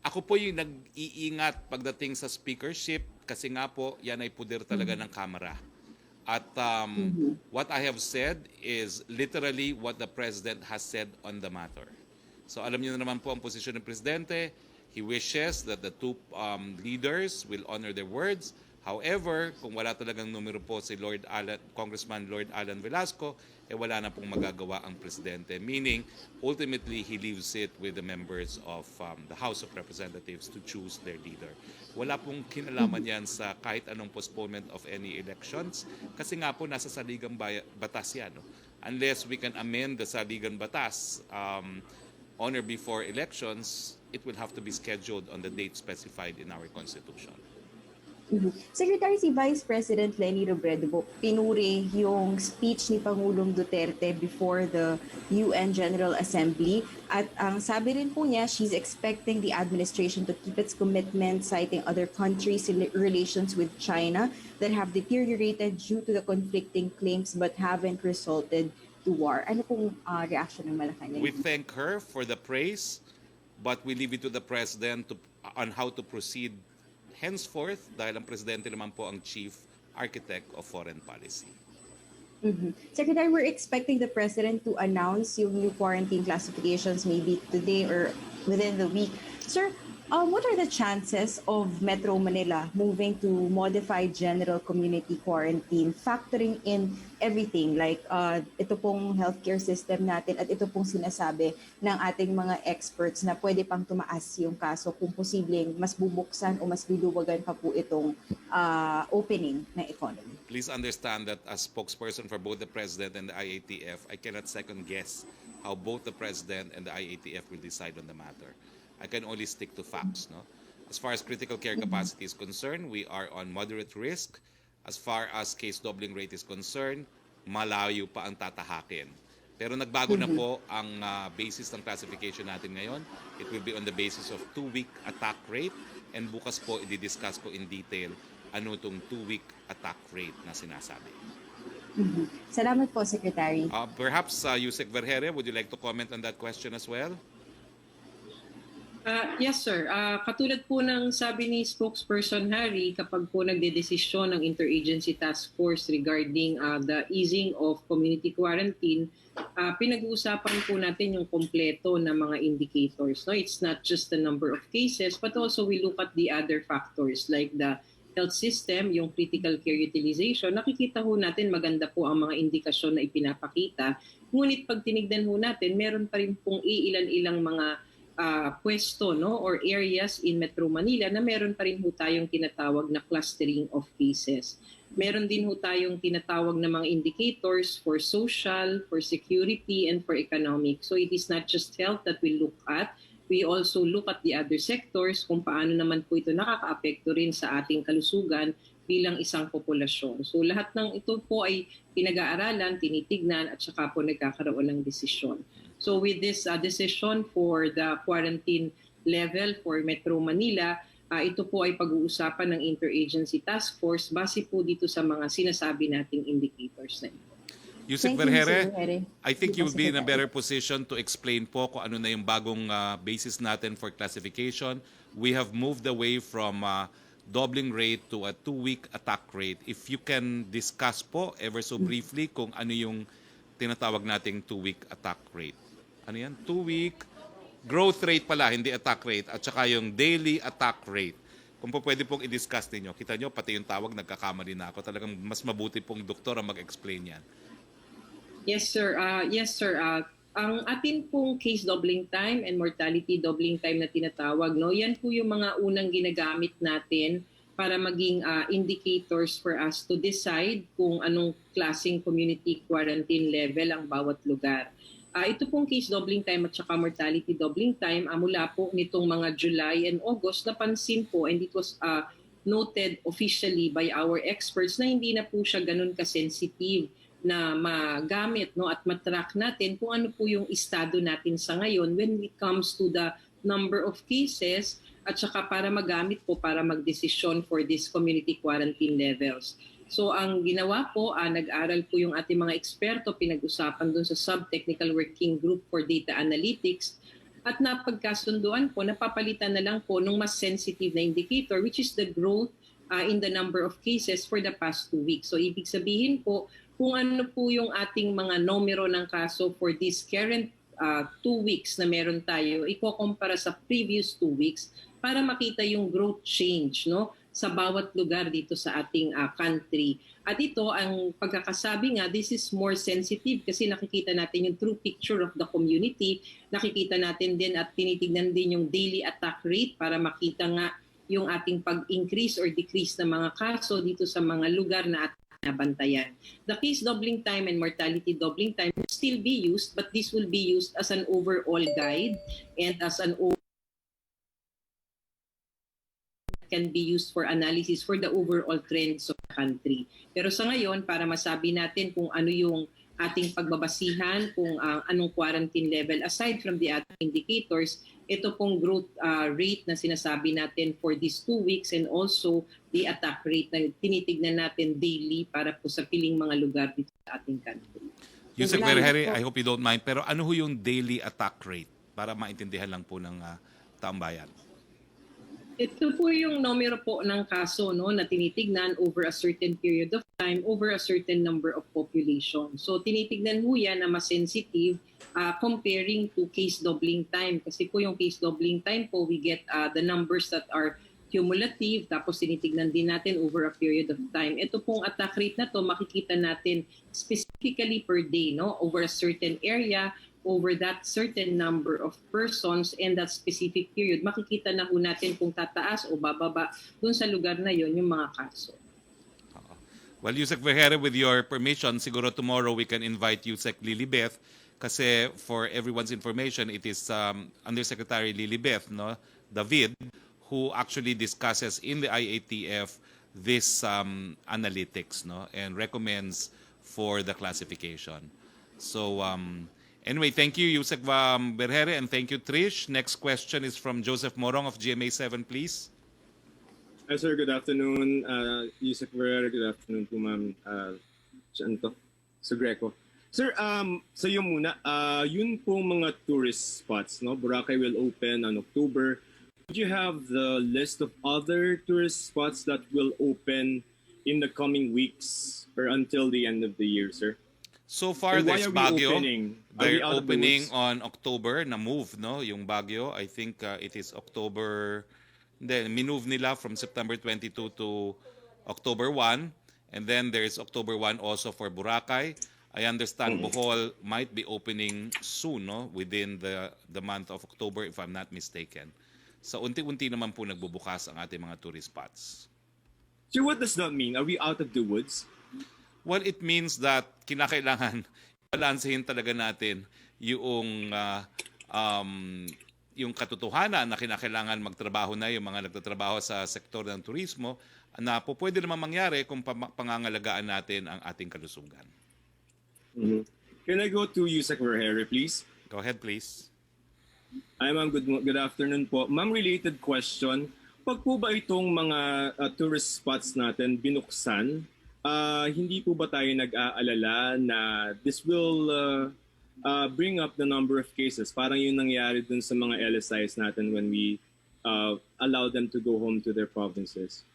Ako po yung nag-iingat pagdating sa speakership kasi nga po, yan ay puder talaga ng Kamara. At what I have said is literally what the President has said on the matter. So alam niyo na naman po ang posisyon ng Presidente. He wishes that the two leaders will honor their words. However, kung wala talagang numero po si Congressman Lord Alan Velasco, wala na pong magagawa ang Presidente. Meaning, ultimately, he leaves it with the members of the House of Representatives to choose their leader. Wala pong kinalaman yan sa kahit anong postponement of any elections kasi nga po nasa saligang batas yan. No? Unless we can amend the saligang batas on or before elections, it will have to be scheduled on the date specified in our Constitution. Secretary, si Vice President Leni Robredo pinuri yung speech ni Pangulong Duterte before the UN General Assembly at ang sabi rin po niya, she's expecting the administration to keep its commitment, citing other countries' relations with China that have deteriorated due to the conflicting claims but haven't resulted to war. Ano pong reaction ng Malacanang? We thank her for the praise, but we leave it to the President on how to proceed henceforth dahil ang Presidente naman po ang Chief Architect of Foreign Policy. Secretary, we're expecting the President to announce yung new quarantine classifications maybe today or within the week. Sir, what are the chances of Metro Manila moving to modified general community quarantine, factoring in everything like ito pong healthcare system natin at ito pong sinasabi ng ating mga experts na pwede pang tumaas yung kaso kung posibleng mas bubuksan o mas luluwagan pa po itong opening ng economy? Please understand that as spokesperson for both the President and the IATF, I cannot second guess how both the President and the IATF will decide on the matter. I can only stick to facts. No? As far as critical care capacity is concerned, we are on moderate risk. As far as case doubling rate is concerned, malayo pa ang tatahakin. Pero nagbago na po ang basis ng classification natin ngayon. It will be on the basis of 2-week attack rate and bukas po i-discuss ko in detail ano itong 2-week attack rate na sinasabi. Salamat po, Secretary. Perhaps Yusek Vergere, would you like to comment on that question as well? Yes, sir. Katulad po ng sabi ni spokesperson Harry, kapag po nagdedesisyon ng Interagency Task Force regarding the easing of community quarantine, pinag-uusapan po natin yung kompleto na mga indicators. No? It's not just the number of cases, but also we look at the other factors like the health system, yung critical care utilization. Nakikita ho natin maganda po ang mga indikasyon na ipinapakita. Ngunit pag tinignan ho natin, meron pa rin pong iilan-ilang mga pwesto no or areas in Metro Manila na meron pa rin ho tayong tinatawag na clustering of cases. Meron din ho tayong tinatawag na mga indicators for social, for security, and for economic. So it is not just health that we look at. We also look at the other sectors kung paano naman po ito nakakaapekto rin sa ating kalusugan bilang isang populasyon. So lahat ng ito po ay pinag-aaralan, tinitignan at saka po nagkakaroon ng desisyon. So with this decision for the quarantine level for Metro Manila, ito po ay pag-uusapan ng Interagency Task Force base po dito sa mga sinasabi nating indicators na ito. Yusek Vergere, I think you'll be in a better position to explain po kung ano na yung bagong basis natin for classification. We have moved away from doubling rate to a 2-week attack rate. If you can discuss po ever so briefly kung ano yung tinatawag nating 2-week attack rate. Ano yan? 2-week growth rate pala, hindi attack rate. At saka yung daily attack rate. Kung po pwede pong i-discuss ninyo. Kita nyo, pati yung tawag, nagkakamali na ako. Talagang mas mabuti pong doktor ang mag-explain yan. Yes, sir. Ang atin pong case doubling time and mortality doubling time na tinatawag, no, yan po yung mga unang ginagamit natin para maging indicators for us to decide kung anong klaseng community quarantine level ang bawat lugar. Ito pong case doubling time at saka mortality doubling time mula po nitong mga July and August, napansin po and it was noted officially by our experts na hindi na po siya ganun ka-sensitive na magamit no at matrack natin kung ano po yung estado natin sa ngayon when it comes to the number of cases at saka para magamit po para magdesisyon for these community quarantine levels. So ang ginawa po, nag-aral po yung ating mga eksperto, pinag-usapan dun sa Sub-Technical Working Group for Data Analytics at napagkasunduan po, napapalitan na lang po nung mas sensitive na indicator which is the growth in the number of cases for the past 2 weeks. So ibig sabihin po, kung ano po yung ating mga numero ng kaso for this current 2 weeks na meron tayo, ikukumpara sa previous 2 weeks para makita yung growth change, no, sa bawat lugar dito sa ating country. At ito, ang pagkakasabi nga, this is more sensitive kasi nakikita natin yung true picture of the community. Nakikita natin din at tinitignan din yung daily attack rate para makita nga yung ating pag-increase or decrease ng mga kaso dito sa mga lugar na ating nabantayan. The case doubling time and mortality doubling time will still be used, but this will be used as an overall guide and as an can be used for analysis for the overall trends of the country. Pero sa ngayon, para masabi natin kung ano yung ating pagbabasihan, kung anong quarantine level, aside from the other indicators, ito pong growth rate na sinasabi natin for these 2 weeks and also the attack rate na tinitignan natin daily para po sa piling mga lugar dito sa ating country. Yusek Vergere, I hope you don't mind, pero ano ho yung daily attack rate para maintindihan lang po ng taong bayan? Ito po yung numero po ng kaso, no, na tinitignan over a certain period of time, over a certain number of population. So tinitignan mo yan na mas sensitive comparing to case doubling time. Kasi po yung case doubling time po, we get the numbers that are cumulative, tapos tinitignan din natin over a period of time. Ito pong attack rate na to, makikita natin specifically per day, no, over a certain area, over that certain number of persons and that specific period, makikita na ho natin kung tataas o bababa dun sa lugar na yon yung mga kaso. Well, Yusek Vergere, with your permission, siguro tomorrow we can invite Yusek Lilibeth kasi for everyone's information, it is Undersecretary Lilibeth, no, David, who actually discusses in the IATF this analytics, no, and recommends for the classification. So, anyway, thank you, Yusek Vergere, and thank you, Trish. Next question is from Joseph Morong of GMA7, please. Hi, sir. Good afternoon. Yusek Vergere. Good afternoon po, ma'am. Sa Greco. Sir, sa iyo muna, yun po mga tourist spots, no? Boracay will open on October. Would you have the list of other tourist spots that will open in the coming weeks or until the end of the year, sir? So far, And why there's are we Baguio. opening? Are we They're out of the opening woods? on October, na move, no? Yung Baguio, I think it is October, then minove nila from September 22 to October 1. And then there's October 1 also for Boracay. I understand Bohol might be opening soon, no? Within the month of October, if I'm not mistaken. So unti-unti naman po nagbubukas ang ating mga tourist spots. Sir, what does that mean? Are we out of the woods? Well, it means that kinakailangan balansehin talaga natin yung katotohanan na kinakailangan magtrabaho na yung mga nagtatrabaho sa sektor ng turismo na po pwede naman mangyari kung pangangalagaan natin ang ating kalusugan. Mm-hmm. Can I go to Yusek Vergere, please? Go ahead, please. Hi, ma'am. Good afternoon po. Ma'am, related question. Pag po ba itong mga tourist spots natin binuksan, hindi po ba tayo nag-aalala na this will bring up the number of cases? Parang yung nangyari dun sa mga LSIs natin when we allow them to go home to their provinces.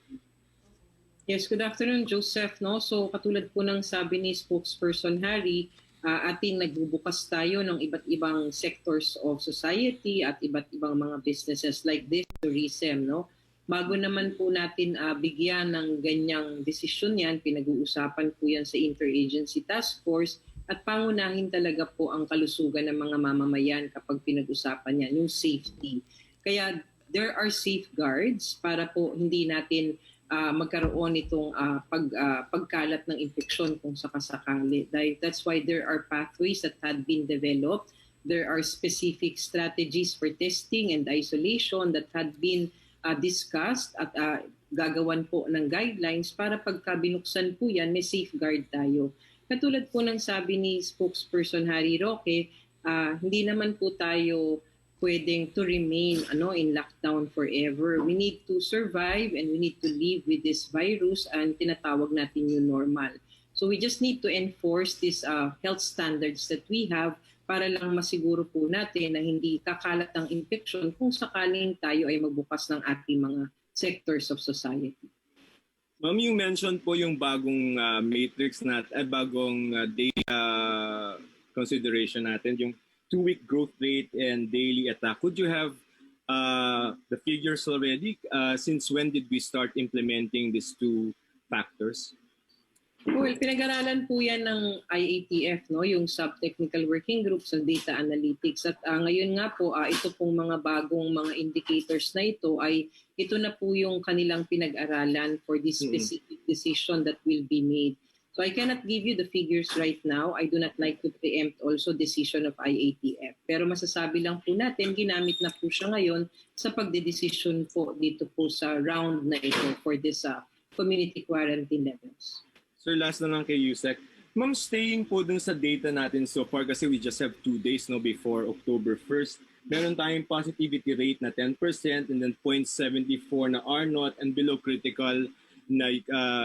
Yes, good afternoon, Joseph. No? So katulad po ng sabi ni spokesperson Harry, ating nagbubukas tayo ng iba't ibang sectors of society at iba't ibang mga businesses like this tourism, no? Bago naman po natin bigyan ng ganyang desisyon yan, pinag-uusapan po yan sa Interagency Task Force at pangunahin talaga po ang kalusugan ng mga mamamayan kapag pinag-usapan yan, yung safety. Kaya there are safeguards para po hindi natin magkaroon itong pagkalat ng infeksyon kung sakasakali. That's why there are pathways that had been developed. There are specific strategies for testing and isolation that had been discussed at gagawan po ng guidelines para pagka binuksan po yan, may safeguard tayo. Katulad po ng sabi ni spokesperson Harry Roque, hindi naman po tayo pwedeng to remain in lockdown forever. We need to survive and we need to live with this virus and tinatawag natin yung normal. So we just need to enforce these health standards that we have para lang masiguro po natin na hindi kakalat ang infection kung sakaling tayo ay magbukas ng ating mga sectors of society. Ma'am, yung mention po yung bagong matrix bagong data consideration natin, yung 2-week growth rate and daily attack. Could you have the figures already? Since when did we start implementing these two factors? Well, pinag-aralan po yan ng IATF, no? Yung Sub-Technical Working Group sa Data Analytics. At ngayon nga po, ito pong mga bagong mga indicators na ito na po yung kanilang pinag-aralan for this specific decision that will be made. So I cannot give you the figures right now. I do not like to preempt also decision of IATF. Pero masasabi lang po natin, ginamit na po siya ngayon sa pagdedesisyon po dito po sa round na ito for this community quarantine levels. Sir, last na lang kay Yusek. Ma'am, staying po dun sa data natin so far kasi we just have 2 days before October 1st. Meron tayong positivity rate na 10% and then 0.74 na R0 and below critical na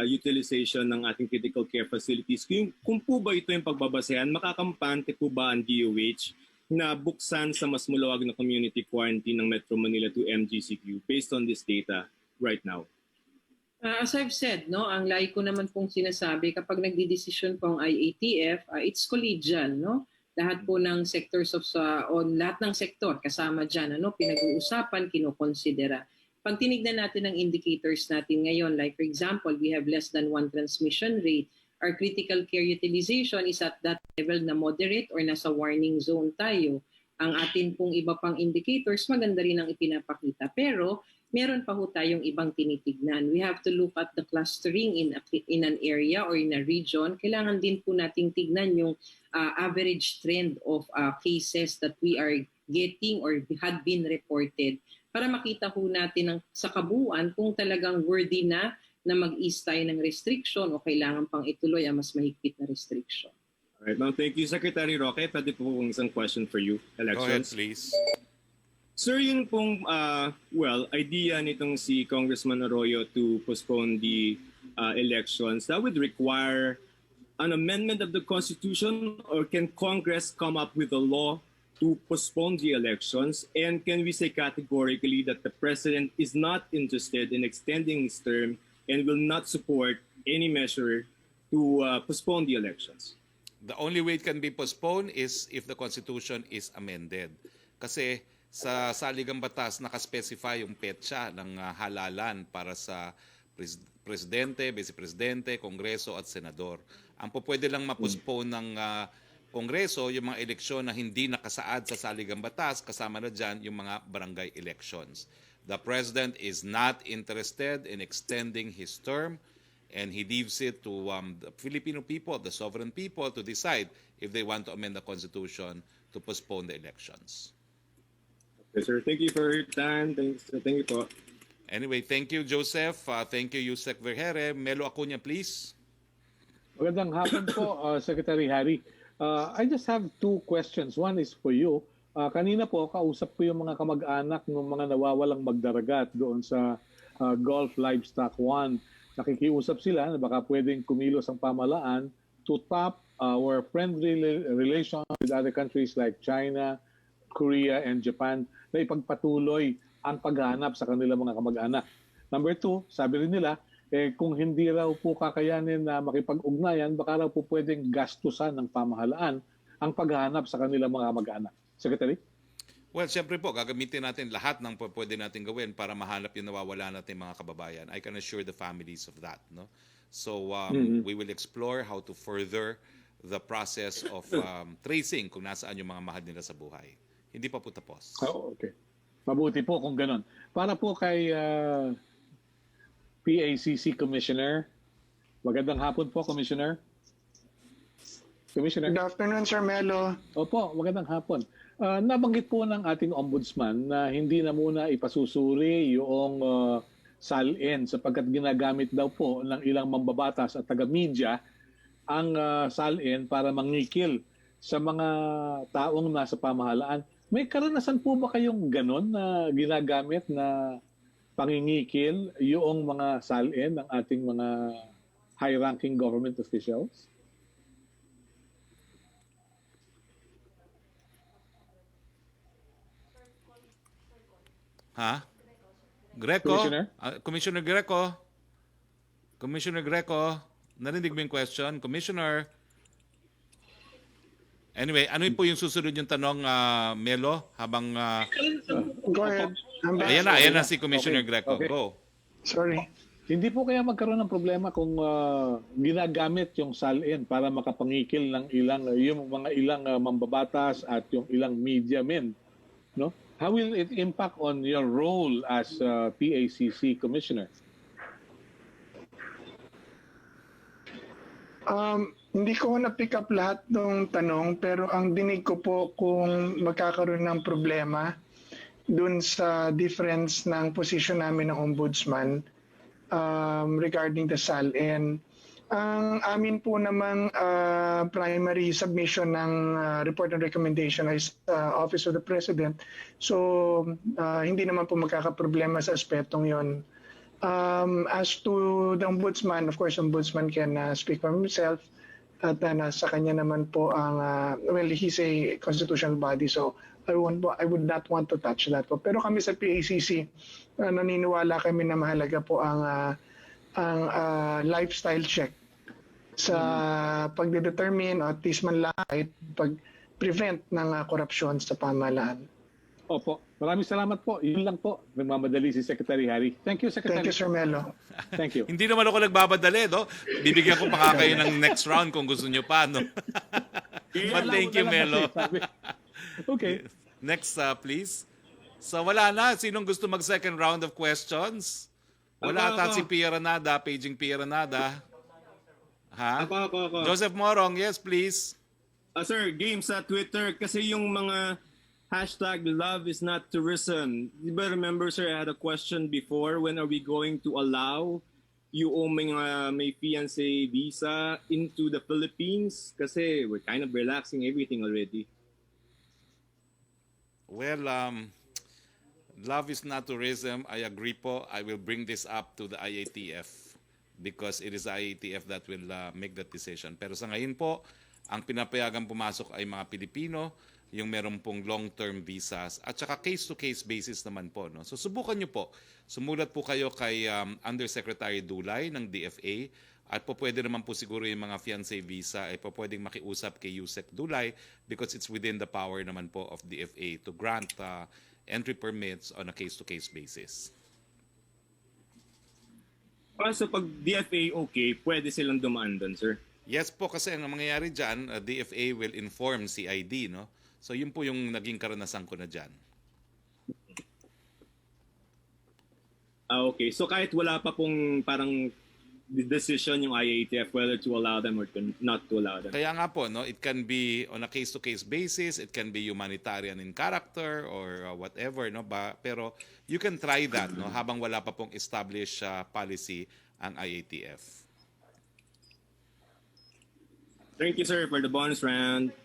utilization ng ating critical care facilities. Kung po ba ito yung pagbabasehan, makakampante po ba ang DOH na buksan sa mas malawag na community quarantine ng Metro Manila to MGCQ based on this data right now? As I've said, no, ang lagi ko naman pong sinasabi, kapag nagdidesisyon po ang IATF, it's collegial, no? Lahat po ng sectors lahat ng sektor kasama diyan, ano, pinag-uusapan, kinokonsidera. Pag tinignan natin ang indicators natin ngayon, like for example, we have less than 1 transmission rate, our critical care utilization is at that level na moderate or nasa warning zone tayo. Ang atin pong iba pang indicators, maganda rin ang ipinapakita. Pero meron pa ho tayong ibang tinitignan. We have to look at the clustering in an area or in a region. Kailangan din po nating tignan yung average trend of cases that we are getting or had been reported para makita ho natin sa kabuuan kung talagang worthy na mag-ease tayo ng restriction o kailangan pang ituloy ang mas mahigpit na restriction. Alright, ma'am. Thank you, Secretary Roque. Pwede po kong isang question for you. Go ahead, Elections. please. Sir, yun pong, idea nitong si Congressman Arroyo to postpone the elections, that would require an amendment of the Constitution, or can Congress come up with a law to postpone the elections? And can we say categorically that the President is not interested in extending his term and will not support any measure to postpone the elections? The only way it can be postponed is if the Constitution is amended. Kasi sa saligang batas, nakaspecify yung petsa ng halalan para sa presidente, vice-presidente, kongreso at senador. Ang pwede lang ma-postpone ng kongreso yung mga eleksyon na hindi nakasaad sa saligang batas, kasama na dyan yung mga barangay elections. The president is not interested in extending his term and he leaves it to the Filipino people, the sovereign people, to decide if they want to amend the Constitution to postpone the elections. Yes, sir. Thank you for your time. Thank you po. Anyway, thank you, Joseph. Thank you, Yusek Vergere. Melo Acuña, please. Magandang hapon po, Secretary Harry. I just have 2 questions. One is for you. Kanina po, kausap ko yung mga kamag-anak ng mga nawawalang magdaragat doon sa Gulf Livestock 1. Nakikiusap sila na baka pwedeng kumilos ang pamahalaan to top our friendly relations with other countries like China, Korea, and Japan na ipagpatuloy ang paghahanap sa kanilang mga kamag-anak. Number 2, sabi rin nila, kung hindi raw po kakayanin na makipag-ugnayan, baka raw po pwedeng gastusan ng pamahalaan ang paghahanap sa kanilang mga kamag-anak. Secretary? Well, siyempre po, gagamitin natin lahat ng pwede natin gawin para mahanap yung nawawala natin mga kababayan. I can assure the families of that. No? So we will explore how to further the process of tracing kung nasaan yung mga mahal nila sa buhay. Hindi pa po tapos. Oh, okay. Mabuti po kung ganon. Para po kay PACC Commissioner. Magandang hapon po, Commissioner. Commissioner. Good afternoon, Sir Melo. Opo, magandang hapon. Nabanggit po ng ating ombudsman na hindi na muna ipasusuri yung salin sapagkat ginagamit daw po ng ilang mambabatas at taga-media ang salin para mangikil sa mga taong nasa pamahalaan. May karanasan po ba kayong ganon na ginagamit na pangingikil yung mga salin ng ating mga high-ranking government officials? Ha? Greco? Commissioner? Commissioner Greco? Commissioner Greco, narinig mo yung question? Commissioner? Anyway, ano po yung susunod yung tanong, Melo? Habang, Go ahead. ayan na si Commissioner Okay. Greco. Okay. Go. Sorry. Hindi po kaya magkaroon ng problema kung ginagamit yung salin para makapangikil ng yung mga ilang mambabatas at yung ilang media men, no? How will it impact on your role as PACC commissioner? Hindi ko na-pick up lahat ng tanong, pero ang dinig ko po kung magkakaroon ng problema dun sa difference ng position namin ng ombudsman regarding the SALN. Ang amin po namang primary submission ng report and recommendation ay sa Office of the President. So, hindi naman po magkakaproblema sa aspetong yon. As to the ombudsman, of course, ombudsman can speak for himself. At nasa kanya naman po ang, well, he's a constitutional body, so I would not want to touch that po. Pero kami sa PACC, naniniwala kami na mahalaga po ang lifestyle check sa pagdedetermine o at least man lang ay pag-prevent ng korupsyon sa pamahalaan. Opo. Maraming salamat po. Yun lang po. Nagmamadali si Secretary Harry. Thank you, Secretary. Thank you, Sir Melo. Thank you. Hindi naman ako nagbabadali, no? Bibigyan ko pa nga kayo ng next round kung gusto nyo pa, no? But thank you, Melo. Okay. Next, please. So wala na. Sinong gusto mag-second round of questions? Wala ata si Pia Ranada, paging Pia Ranada. Ha? Ako. Joseph Morong, yes, please. Sir, game sa Twitter kasi yung mga hashtag love is not tourism. Di ba remember, sir, I had a question before, when are we going to allow yung may fiancé visa into the Philippines? Kasi we're kind of relaxing everything already. Well, love is not tourism. I agree po. I will bring this up to the IATF because it is the IATF that will make that decision. Pero sa ngayon po, ang pinapayagan pumasok ay mga Pilipino, yung meron pong long-term visas, at saka case-to-case basis naman po. No? So subukan nyo po. Sumulat po kayo kay Undersecretary Dulay ng DFA, at po pwede naman po siguro yung mga fiancé visa ay po pwedeng makiusap kay Yusek Dulay because it's within the power naman po of DFA to grant entry permits on a case-to-case basis. So pag DFA okay, pwede silang dumaan doon, sir? Yes po, kasi ang mangyayari dyan, DFA will inform CID, no? So yun po yung naging karanasan ko na dyan. Okay, so kahit wala pa pong parang decision yung IATF whether to allow them or not to allow them. Kaya nga po, no, it can be on a case-to-case basis, it can be humanitarian in character or whatever, no, pero you can try that, no, habang wala pa pong established policy ang IATF. Thank you, sir, for the bonus round.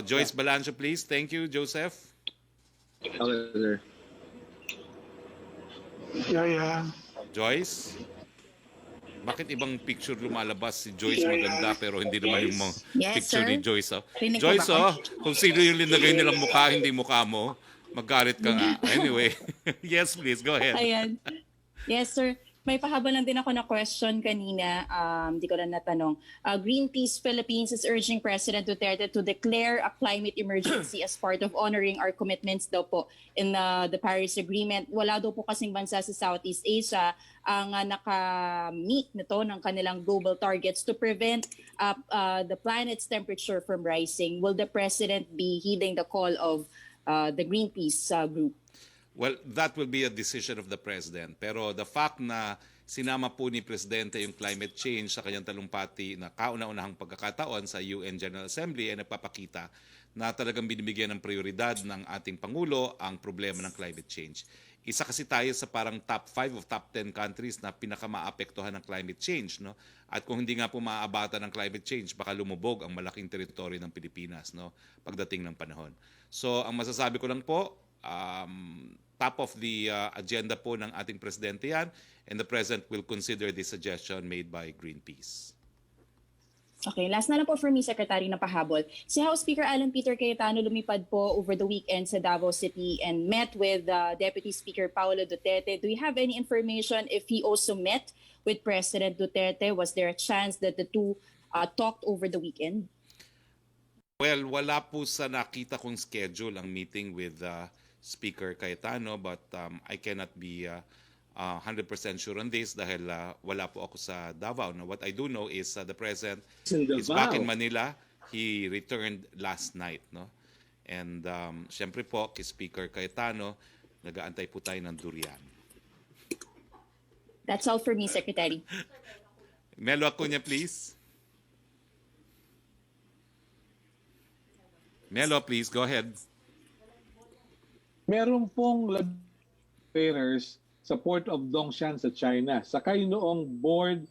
Joyce Balancho, please. Thank you, Joseph. Okay, sir. Yeah. Joyce? Bakit ibang picture lumalabas? Si Joyce maganda pero hindi naman yung mga Yes, picture sir. ni Joyce. Oh. Rinig ko Joyce, ba? kung sino yung linagay nilang mukha, hindi mukha mo, magalit ka nga. Anyway, yes, please, go ahead. Ayan. Yes, sir. May pahabol lang din ako na question kanina, di ko na natanong. Greenpeace Philippines is urging President Duterte to declare a climate emergency as part of honoring our commitments daw po in the Paris Agreement. Wala daw po kasing bansa sa Southeast Asia ang naka-meet nito ng kanilang global targets to prevent the planet's temperature from rising. Will the President be heeding the call of the Greenpeace group? Well, that will be a decision of the President. Pero the fact na sinama po ni Presidente yung climate change sa kanyang talumpati na kauna-unahang pagkakataon sa UN General Assembly ay nagpapakita na talagang binibigyan ng prioridad ng ating Pangulo ang problema ng climate change. Isa kasi tayo sa parang top 5 of top 10 countries na pinakamaapektuhan ng climate change. No? At kung hindi nga po maaabatan ng climate change, baka lumubog ang malaking teritoryo ng Pilipinas, no? Pagdating ng panahon. So ang masasabi ko lang po, top of the agenda po ng ating Presidente yan, and the President will consider this suggestion made by Greenpeace. Okay, last na lang po for me, Secretary, na pahabol. Si House Speaker Alan Peter Cayetano lumipad po over the weekend sa Davao City and met with Deputy Speaker Paolo Duterte. Do you have any information if he also met with President Duterte? Was there a chance that the two talked over the weekend? Well, wala po sa nakita kong schedule ang meeting with Speaker Cayetano, but I cannot be 100% sure on this dahil wala po ako sa Davao. Now, what I do know is the President is back in Manila. He returned last night. No? And syempre po, kay Speaker Cayetano, nag-aantay po tayo ng durian. That's all for me, Secretary. Melo Acuña, please. Melo, please, go ahead. Meron pong pairers sa Port of Dongshan sa China. Sakay noong board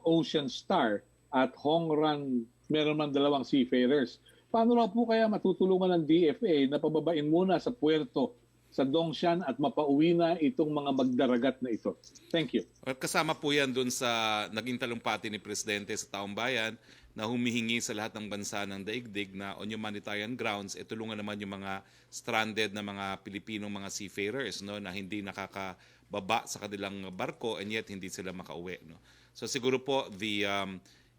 Ocean Star at Hongran, meron man 2 seafarers. Paano raw po kaya matutulungan ng DFA na pababain muna sa puerto sa Dongshan at mapauwi na itong mga magdaragat na ito? Thank you. At kasama po yan dun sa naging talumpati ni Presidente sa taong bayan na humihingi sa lahat ng bansa ng daigdig na on humanitarian grounds, tulungan naman yung mga stranded na mga Pilipinong mga seafarers, no, na hindi nakakababa sa kanilang barko and yet hindi sila makauwi. No? So siguro po,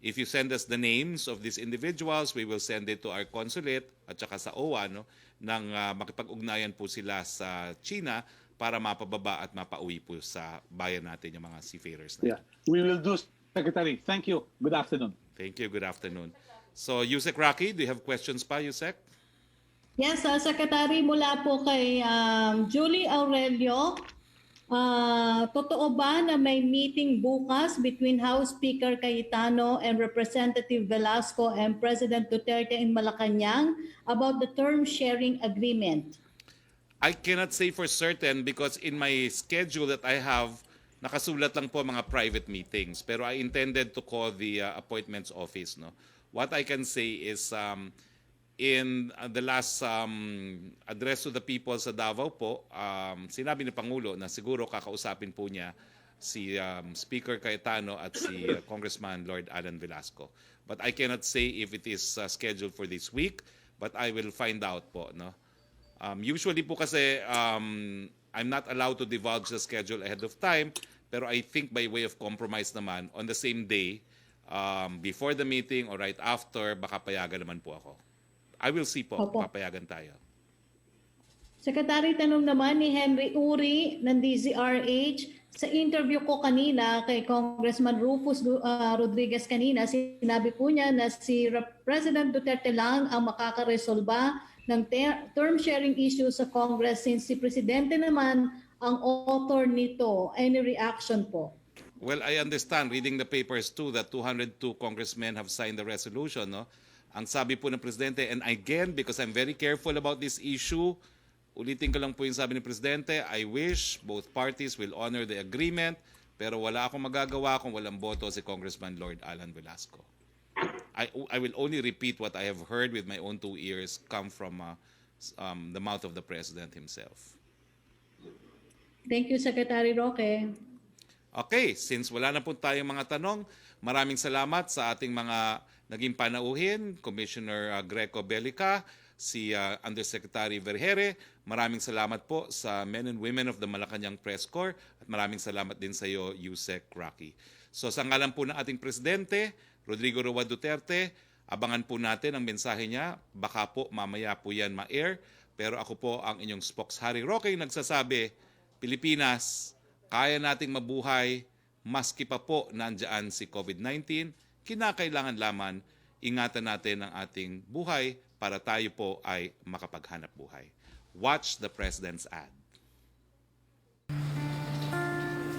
if you send us the names of these individuals, we will send it to our consulate at saka sa OWA, no, nang makipag-ugnayan po sila sa China para mapababa at mapauwi po sa bayan natin yung mga seafarers. Yeah, we will do, Secretary. Thank you. Good afternoon. Thank you. Good afternoon. So, Yusek Roque, do you have questions pa, Yusek? Yes, Secretary, mula po kay Julie Aurelio. Totoo ba na may meeting bukas between House Speaker Cayetano and Representative Velasco and President Duterte in Malacanang about the term sharing agreement? I cannot say for certain because in my schedule that I have, nakasulat lang po mga private meetings. Pero I intended to call the appointments office. No? What I can say is in the last address to the people sa Davao po, sinabi ni Pangulo na siguro kakausapin po niya si Speaker Cayetano at si Congressman Lord Alan Velasco. But I cannot say if it is scheduled for this week, but I will find out po. No? Usually po kasi I'm not allowed to divulge the schedule ahead of time, pero I think by way of compromise naman, on the same day, before the meeting or right after, baka payagan naman po ako. I will see po, Opo. papayagan tayo. Secretary, tanong naman ni Henry Uri ng DZRH, sa interview ko kanina kay Congressman Rufus Rodriguez kanina, sinabi po niya na si President Duterte lang ang makakaresolba ng term sharing issue sa Congress since si Presidente naman ang author nito. Any reaction po? Well, I understand, reading the papers too, that 202 congressmen have signed the resolution. No? Ang sabi po ng Presidente, and again, because I'm very careful about this issue, ulitin ko lang po yung sabi ni Presidente, I wish both parties will honor the agreement, pero wala akong magagawa kung walang boto si Congressman Lord Alan Velasco. I will only repeat what I have heard with my own 2 ears come from the mouth of the President himself. Thank you, Secretary Roque. Okay, since wala na po tayong mga tanong, maraming salamat sa ating mga naging panauhin, Commissioner Greco Belica, si Undersecretary Vergere, maraming salamat po sa men and women of the Malacanang Press Corps, at maraming salamat din sa iyo, Yusek Roque. So sa ngalan po ng ating Presidente, Rodrigo Roa Duterte, abangan po natin ang mensahe niya. Baka po mamaya po yan ma-air. Pero ako po ang inyong spokes Harry Roque nagsasabi, Pilipinas, kaya nating mabuhay, maski pa po nandiyan si COVID-19, kinakailangan lamang ingatan natin ang ating buhay para tayo po ay makapaghanap buhay. Watch the President's ad.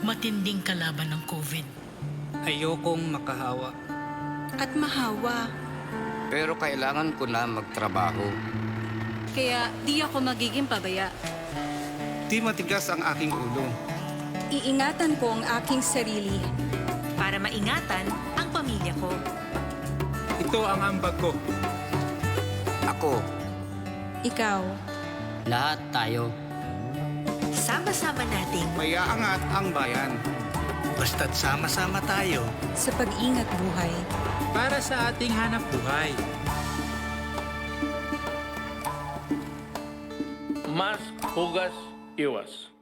Matinding kalaban ng COVID. Ayokong makahawa. At mahawa. Pero kailangan ko na magtrabaho. Kaya di ako magiging pabaya. Di matigas ang aking ulo. Iingatan ko ang aking sarili. Para maingatan ang pamilya ko. Ito ang ambag ko. Ako. Ikaw. Lahat tayo. Sama-sama nating Mayaangat ang bayan. Basta't sama-sama tayo. Sa pag-ingat buhay. Para sa ating hanap buhay. Mask, hugas, iwas.